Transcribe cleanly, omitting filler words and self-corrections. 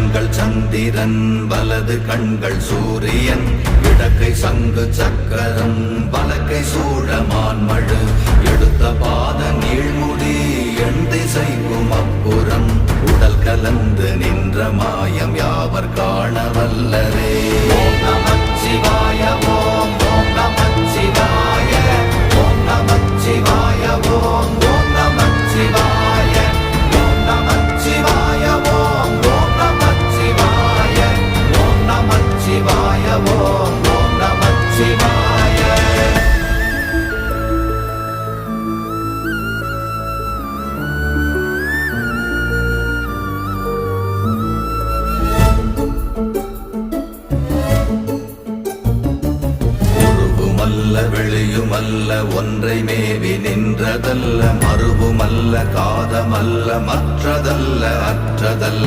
கண்கள் சந்திரன் வலது கண்கள் சூரியன் இடக்கை சங்கு சக்கரம் வலக்கை சூழமான்மழு எடுத்த பாத நீழ்முடி எண் திசைக்கும் அப்புறம் உடல் கலந்து நின்ற மாயம் யாவர் காண வல்லரே. ஓம் நமச்சிவாய ஓம் ஓம் நமச்சிவாய ஓம் நமச்சிவாய ஓம் ஓம் நமச்சிவாய ஓம் நமச்சிவாய ஓம் ஓம் நமச்சிவாய ஓம் நமச்சிவாய ஓம் ஓம் நமச்சிவாய. வெளியுமல்ல ஒன்றை மேவி நின்றதல்ல மறுவுமல்ல காதமல்ல மற்றதல்ல அற்றதல்ல